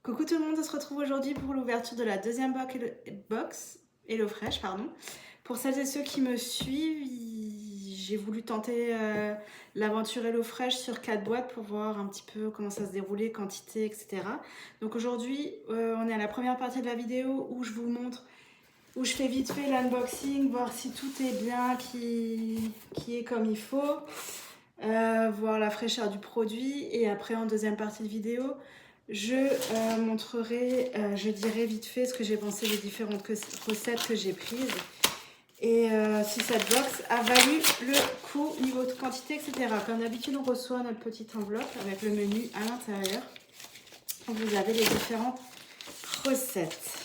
Coucou tout le monde, on se retrouve aujourd'hui pour l'ouverture de la deuxième box HelloFresh, pardon. Pour celles et ceux qui me suivent, j'ai voulu tenter l'aventure HelloFresh sur 4 boîtes pour voir un petit peu comment ça se déroulait, quantité, etc. Donc aujourd'hui, on est à la première partie de la vidéo où je vous montre, où je fais vite fait l'unboxing, voir si tout est bien, qui est comme il faut, voir la fraîcheur du produit. Et après, en deuxième partie de vidéo, je montrerai, je dirai vite fait ce que j'ai pensé des différentes recettes que j'ai prises et si cette box a valu le coup niveau de quantité, etc. Comme d'habitude, on reçoit notre petite enveloppe avec le menu à l'intérieur. Vous avez les différentes recettes.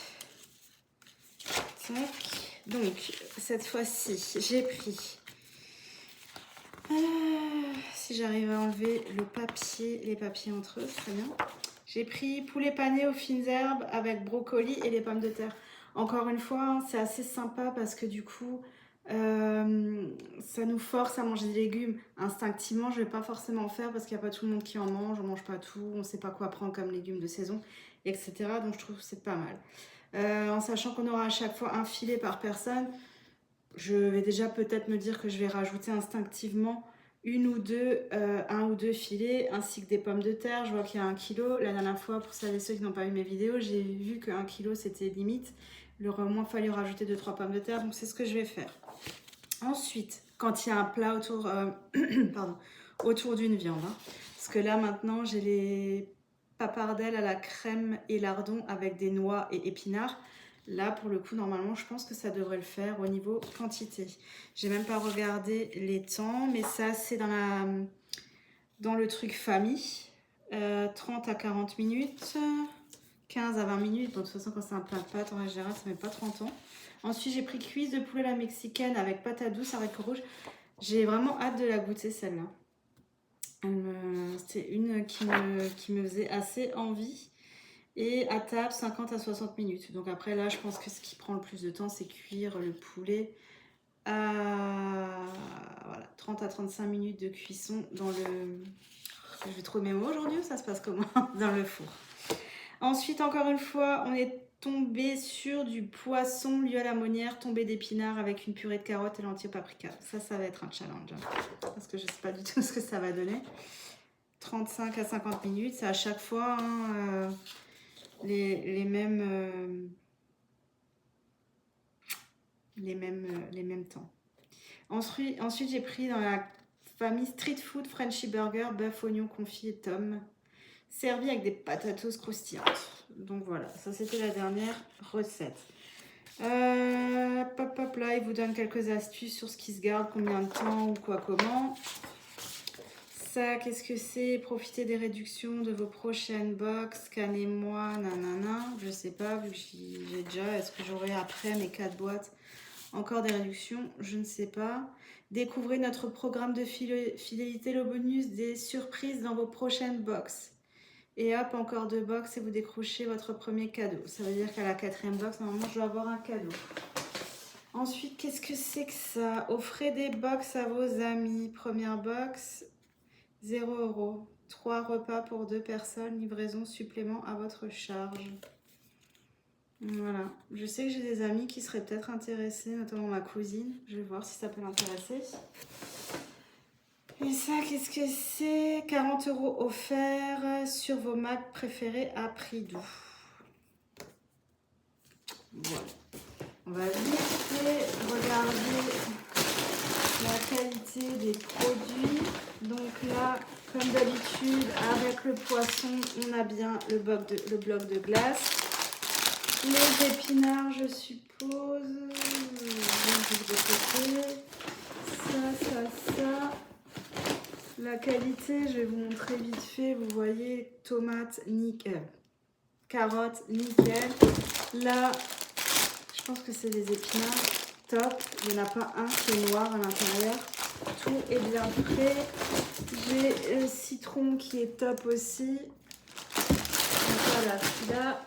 Tac. Donc, cette fois-ci, j'ai pris... si j'arrive à enlever le papier, les papiers entre eux, très bien. J'ai pris poulet pané aux fines herbes avec brocoli et les pommes de terre. Encore une fois, c'est assez sympa parce que du coup, ça nous force à manger des légumes instinctivement. Je ne vais pas forcément en faire parce qu'il n'y a pas tout le monde qui en mange. On ne mange pas tout, on ne sait pas quoi prendre comme légumes de saison, etc. Donc je trouve que c'est pas mal. En sachant qu'on aura à chaque fois un filet par personne, je vais déjà peut-être me dire que je vais rajouter instinctivement un ou deux filets, ainsi que des pommes de terre. Je vois qu'il y a 1 kilo. La dernière fois, pour celles et ceux qui n'ont pas vu mes vidéos, j'ai vu que 1 kilo c'était limite. Il aurait au moins fallu rajouter 2-3 pommes de terre, donc c'est ce que je vais faire. Ensuite, quand il y a un plat autour, autour d'une viande, hein, parce que là maintenant j'ai les papardelles à la crème et lardon avec des noix et épinards. Là, pour le coup, normalement, je pense que ça devrait le faire au niveau quantité. J'ai même pas regardé les temps, mais ça, c'est dans le truc famille. 30 à 40 minutes, 15 à 20 minutes. Donc, de toute façon, quand c'est un plat de pâtes, en général, ça met pas 30 ans. Ensuite, j'ai pris cuisse de poulet à la mexicaine avec patate douce, haricots rouges. J'ai vraiment hâte de la goûter, celle-là. C'était une qui me faisait assez envie. Et à table, 50 à 60 minutes. Donc après, là, je pense que ce qui prend le plus de temps, c'est cuire le poulet à 30 à 35 minutes de cuisson dans le... Je vais trouver mes mots aujourd'hui ou ça se passe comment? Dans le four. Ensuite, encore une fois, on est tombé sur du poisson lieu à la monnière, tombé d'épinards avec une purée de carottes et lentilles au paprika. Ça va être un challenge. Hein, parce que je ne sais pas du tout ce que ça va donner. 35 à 50 minutes, c'est à chaque fois... Hein, les mêmes temps. Ensuite j'ai pris dans la famille Street Food Frenchy Burger, bœuf, oignon, confit et tomes, servi avec des patatos croustillantes. Donc voilà, ça c'était la dernière recette. Là, il vous donne quelques astuces sur ce qui se garde, combien de temps ou quoi, comment. Ça, qu'est-ce que c'est? Profitez des réductions de vos prochaines box, scannez-moi, nanana. Je sais pas, vu que j'ai déjà, est-ce que j'aurai après mes 4 boîtes encore des réductions? Je ne sais pas. Découvrez notre programme de fidélité, le bonus, des surprises dans vos prochaines box. Et hop, encore 2 box et vous décrochez votre premier cadeau. Ça veut dire qu'à la 4e box, normalement, je dois avoir un cadeau. Ensuite, qu'est-ce que c'est que ça? Offrez des box à vos amis. Première box... 0 €. 3 repas pour 2 personnes, livraison supplément à votre charge. Voilà. Je sais que j'ai des amis qui seraient peut-être intéressés, notamment ma cousine. Je vais voir si ça peut l'intéresser. Et ça, qu'est-ce que c'est? 40 € offerts sur vos Macs préférés à prix doux. Voilà. On va vite regarder la qualité des produits. Donc là, comme d'habitude, avec le poisson, on a bien le bloc de glace. Les épinards, je suppose. Ça. La qualité, je vais vous montrer vite fait. Vous voyez, tomates, nickel. Carottes, nickel. Là, je pense que c'est des épinards. Top. Il n'y en a pas un qui est noir à l'intérieur. Tout est bien prêt. J'ai le citron qui est top aussi. Donc voilà, celui-là,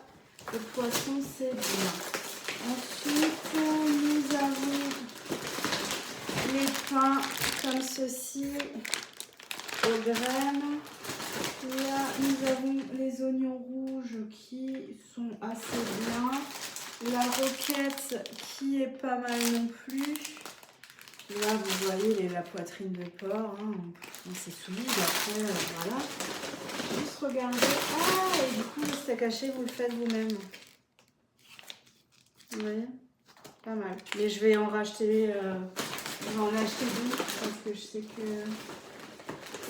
le poisson, c'est bien. Ensuite, nous avons les pains comme ceci, aux graines. Là, nous avons les oignons rouges qui sont assez bien. La roquette qui est pas mal non plus. Là, vous voyez la poitrine de porc. Hein. C'est solide. Après, voilà. Juste regarder. Ah, et du coup, le steak haché, vous le faites vous-même. Vous voyez? Pas mal. Mais je vais en racheter. Je vais en acheter deux parce que je sais que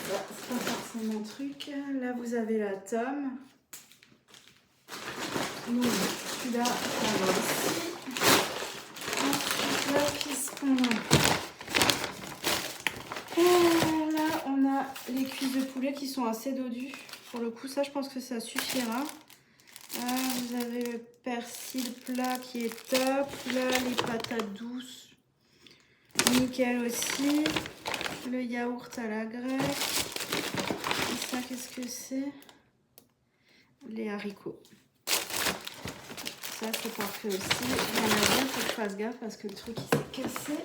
c'est pas forcément un truc. Là, vous avez la tome. Donc, celui-là, ça va aussi. Ensuite, la piston. Et là, on a les cuisses de poulet qui sont assez dodues. Pour le coup, ça, je pense que ça suffira. Vous avez le persil plat qui est top. Là, les patates douces. Nickel aussi. Le yaourt à la grecque. Et ça, qu'est-ce que c'est? Les haricots. Ça, c'est parfait aussi. Rien à dire, faut que je fasse gaffe parce que le truc, il s'est cassé.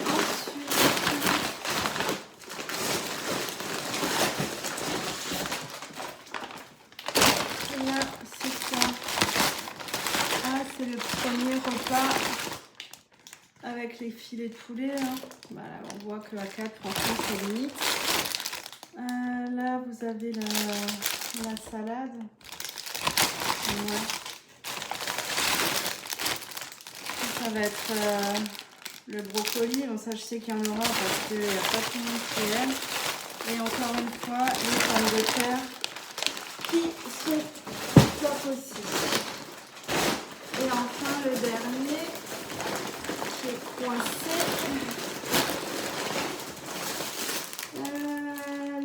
Ensuite, là, c'est quoi? Ah, c'est le premier repas avec les filets de poulet. Hein. Voilà, on voit que la 4, franchement, c'est limite. Là, vous avez la salade. Ouais. Ça va être le brocoli. Bon, ça, je sais qu'il y en aura parce qu'il n'y a pas tout le monde qui aime. Et encore une fois, les pommes de terre qui sont top aussi. Et enfin, le dernier qui est coincé.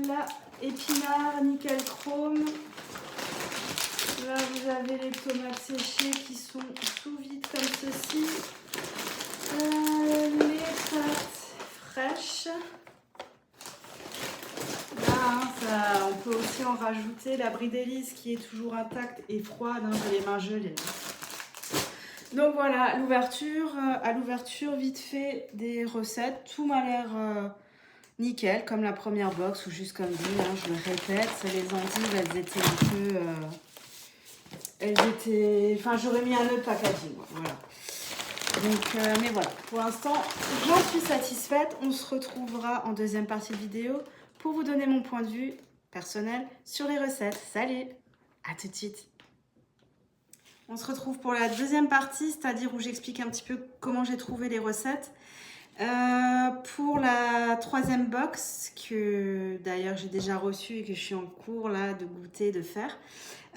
Là, épinards, nickel chrome. Là, vous avez les tomates séchées qui sont sous vide comme ceci. Les pâtes fraîches. Là, hein, on peut aussi en rajouter. La brie d'hélice qui est toujours intacte et froide. Hein, j'ai les mains gelées. Donc voilà, l'ouverture. À l'ouverture, vite fait, des recettes. Tout m'a l'air nickel, comme la première box ou juste comme dit. Hein, je le répète, les endives, elles étaient un peu... Enfin, j'aurais mis un autre packaging. Voilà. Donc, mais voilà. Pour l'instant, j'en suis satisfaite. On se retrouvera en deuxième partie de vidéo pour vous donner mon point de vue personnel sur les recettes. Salut! À tout de suite. On se retrouve pour la deuxième partie, c'est-à-dire où j'explique un petit peu comment j'ai trouvé les recettes. Pour la troisième box, que d'ailleurs j'ai déjà reçue et que je suis en cours là de goûter, de faire.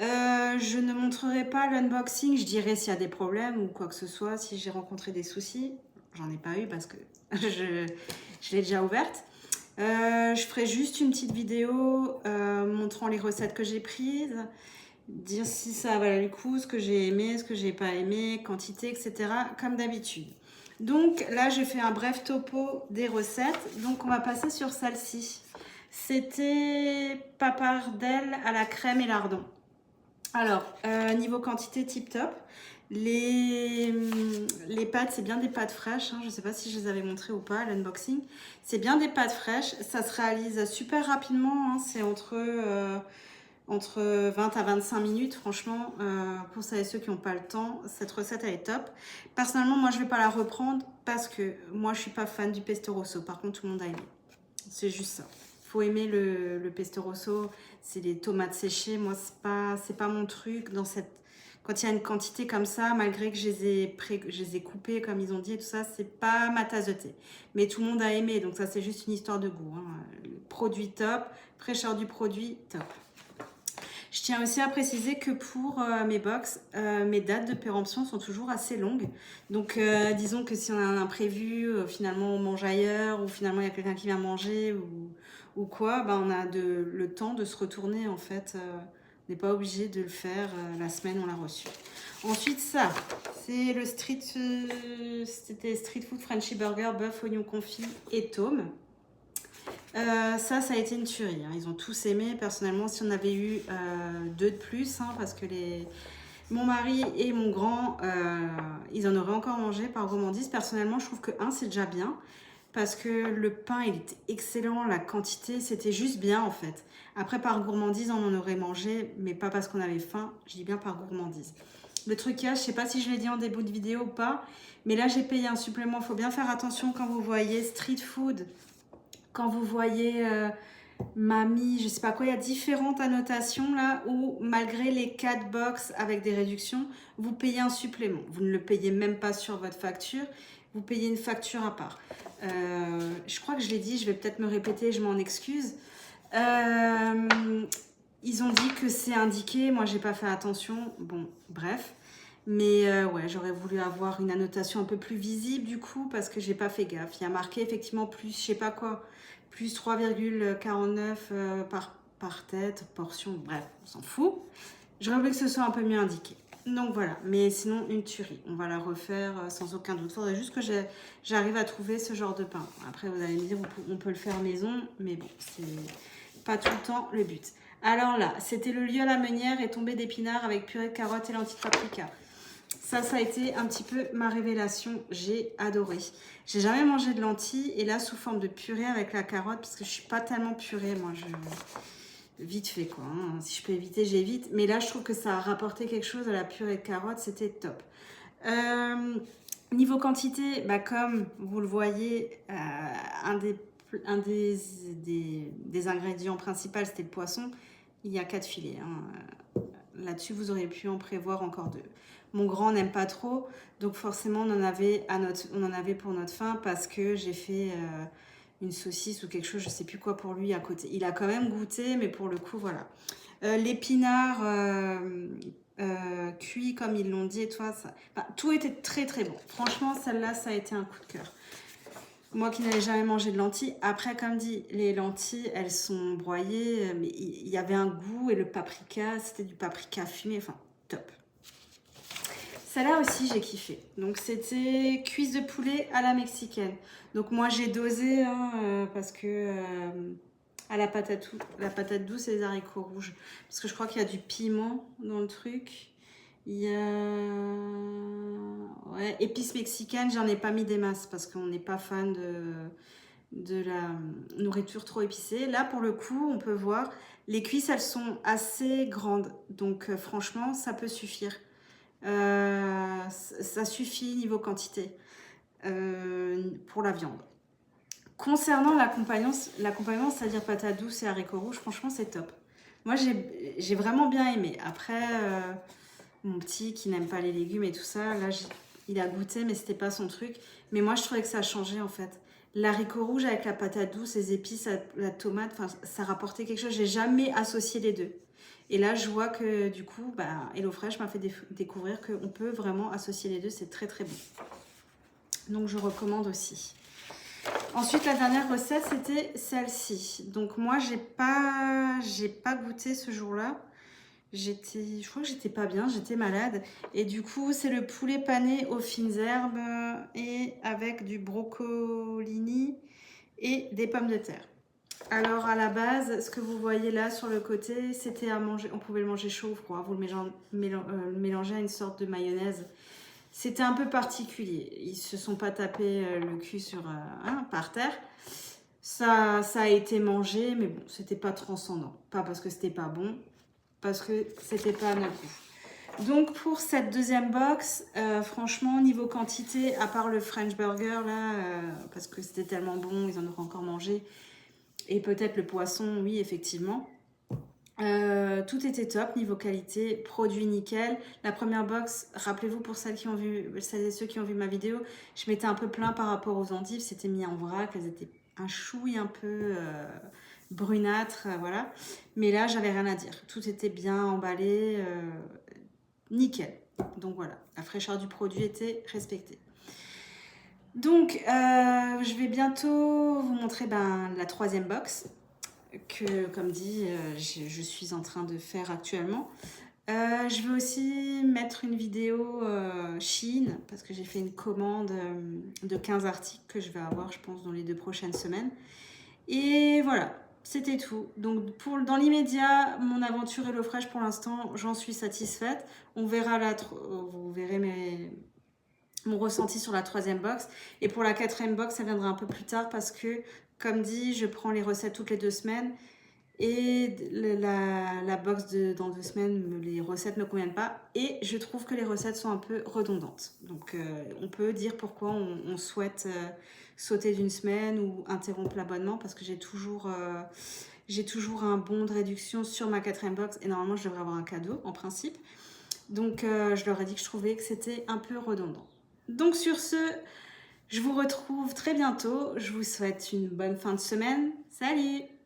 Je ne montrerai pas l'unboxing, je dirai s'il y a des problèmes ou quoi que ce soit, si j'ai rencontré des soucis. J'en ai pas eu parce que je l'ai déjà ouverte. Je ferai juste une petite vidéo montrant les recettes que j'ai prises, dire si ça valait le coup, ce que j'ai aimé, ce que j'ai pas aimé, quantité, etc. comme d'habitude. Donc là, j'ai fait un bref topo des recettes. Donc on va passer sur celle-ci. C'était papardelle à la crème et lardon. Alors, niveau quantité, tip top. Les pâtes, c'est bien des pâtes fraîches. Hein. Je ne sais pas si je les avais montrées ou pas à l'unboxing. C'est bien des pâtes fraîches. Ça se réalise super rapidement. Hein. C'est entre 20 à 25 minutes. Franchement, pour celles et ceux qui n'ont pas le temps, cette recette, elle est top. Personnellement, moi, je ne vais pas la reprendre parce que moi, je ne suis pas fan du pesto rosso. Par contre, tout le monde a aimé. C'est juste ça. Il faut aimer le pesto rosso. C'est les tomates séchées. Moi, c'est pas mon truc. Quand il y a une quantité comme ça, malgré que je les ai coupées, comme ils ont dit et tout ça, c'est pas ma tasse de thé. Mais tout le monde a aimé. Donc ça, c'est juste une histoire de goût. Hein. Le produit top. Fraîcheur du produit top. Je tiens aussi à préciser que pour mes box, mes dates de péremption sont toujours assez longues. Donc, disons que si on a un imprévu, finalement on mange ailleurs, ou finalement il y a quelqu'un qui vient manger, ou quoi, ben, on a le temps de se retourner en fait. On n'est pas obligé de le faire la semaine où on l'a reçu. Ensuite, ça, c'est le c'était Street Food Frenchy Burger, bœuf, oignon confit et tome. Ça a été une tuerie. Hein. Ils ont tous aimé. Personnellement, si on avait eu 2 de plus, hein, parce que mon mari et mon grand, ils en auraient encore mangé par gourmandise. Personnellement, je trouve que 1, c'est déjà bien. parce que le pain, il était excellent, la quantité, c'était juste bien en fait. Après, par gourmandise, on en aurait mangé, mais pas parce qu'on avait faim, je dis bien par gourmandise. Le trucage, je sais pas si je l'ai dit en début de vidéo ou pas, mais là, j'ai payé un supplément. Il faut bien faire attention quand vous voyez street food, quand vous voyez mamie, je sais pas quoi, il y a différentes annotations là où malgré les 4 box avec des réductions, vous payez un supplément. Vous ne le payez même pas sur votre facture, vous payez une facture à part. Je crois que je l'ai dit, je vais peut-être me répéter, je m'en excuse. Ils ont dit que c'est indiqué, moi j'ai pas fait attention, bon bref. Mais ouais, j'aurais voulu avoir une annotation un peu plus visible du coup parce que j'ai pas fait gaffe. Il y a marqué effectivement plus, je sais pas quoi, plus 3,49 par tête, portion, bref, on s'en fout. J'aurais voulu que ce soit un peu mieux indiqué. Donc voilà, mais sinon une tuerie. On va la refaire sans aucun doute. Il faudrait juste que j'arrive à trouver ce genre de pain. Après vous allez me dire, on peut le faire maison, mais bon, c'est pas tout le temps le but. Alors là, c'était le lieu à la meunière et tombé d'épinards avec purée de carottes et lentilles de paprika. Ça a été un petit peu ma révélation. J'ai adoré. J'ai jamais mangé de lentilles et là, sous forme de purée avec la carotte, parce que je suis pas tellement purée, moi, vite fait quoi. Hein. Si je peux éviter, j'évite. Mais là, je trouve que ça a rapporté quelque chose à la purée de carotte. C'était top. Niveau quantité, bah, comme vous le voyez, un des ingrédients principaux, c'était le poisson. Il y a 4 filets. Hein. Là-dessus, vous auriez pu en prévoir encore 2. Mon grand n'aime pas trop, donc forcément, on en avait pour notre faim parce que j'ai fait une saucisse ou quelque chose, je sais plus quoi pour lui à côté. Il a quand même goûté, mais pour le coup, voilà. L'épinard cuit, comme ils l'ont dit, et toi, tout était très très bon. Franchement, celle-là, ça a été un coup de cœur. Moi qui n'avais jamais mangé de lentilles, après comme dit, les lentilles, elles sont broyées, mais il y avait un goût et le paprika, c'était du paprika fumé, enfin top. Celle-là aussi j'ai kiffé. Donc c'était cuisse de poulet à la mexicaine. Donc moi j'ai dosé hein, parce que à la patate douce et les haricots rouges. Parce que je crois qu'il y a du piment dans le truc. Il y a ouais, épices mexicaines, j'en ai pas mis des masses parce qu'on n'est pas fan de la nourriture trop épicée. Là, pour le coup, on peut voir, les cuisses, elles sont assez grandes. Donc, franchement, ça peut suffire. Ça suffit niveau quantité pour la viande. Concernant l'accompagnement, c'est-à-dire patate douce et haricots rouges, franchement, c'est top. Moi, j'ai vraiment bien aimé. Après... mon petit qui n'aime pas les légumes et tout ça, là, il a goûté, mais c'était pas son truc. Mais moi, je trouvais que ça changeait en fait. L'haricot rouge avec la patate douce, les épices, la tomate, ça rapportait quelque chose. J'ai jamais associé les deux. Et là, je vois que du coup, HelloFresh m'a fait découvrir qu'on peut vraiment associer les deux. C'est très très bon. Donc, je recommande aussi. Ensuite, la dernière recette, c'était celle-ci. Donc, moi, j'ai pas goûté ce jour-là. Je crois que j'étais pas bien, j'étais malade. Et du coup, c'est le poulet pané aux fines herbes et avec du brocolini et des pommes de terre. Alors, à la base, ce que vous voyez là sur le côté, c'était à manger. On pouvait le manger chaud ou froid. Vous le mélangez à une sorte de mayonnaise. C'était un peu particulier. Ils se sont pas tapés le cul par terre. Ça a été mangé, mais bon, c'était pas transcendant. Pas parce que c'était pas bon, parce que c'était pas à notre goût. Donc pour cette deuxième box, franchement niveau quantité, à part le French burger là, parce que c'était tellement bon, ils en auraient encore mangé, et peut-être le poisson, oui effectivement. Tout était top niveau qualité, produit nickel. La première box, rappelez-vous pour celles et ceux qui ont vu ma vidéo, je m'étais un peu plaint par rapport aux endives, c'était mis en vrac, elles étaient un chouille un peu brunâtre, voilà. Mais là, j'avais rien à dire. Tout était bien emballé, nickel. Donc voilà, la fraîcheur du produit était respectée. Donc, je vais bientôt vous montrer la troisième box que, comme dit, je suis en train de faire actuellement. Je vais aussi mettre une vidéo Shein parce que j'ai fait une commande de 15 articles que je vais avoir, je pense, dans les 2 prochaines semaines. Et voilà, c'était tout. Donc dans l'immédiat, mon aventure HelloFresh pour l'instant, j'en suis satisfaite. On verra vous verrez mon ressenti sur la 3e box. Et pour la 4e box, ça viendra un peu plus tard parce que, comme dit, je prends les recettes toutes les 2 semaines. Et la box dans 2 semaines, les recettes ne me conviennent pas. Et je trouve que les recettes sont un peu redondantes. Donc, on peut dire pourquoi on souhaite sauter d'une semaine ou interrompre l'abonnement. Parce que j'ai toujours un bon de réduction sur ma 4e box. Et normalement, je devrais avoir un cadeau, en principe. Donc, je leur ai dit que je trouvais que c'était un peu redondant. Donc, sur ce, je vous retrouve très bientôt. Je vous souhaite une bonne fin de semaine. Salut!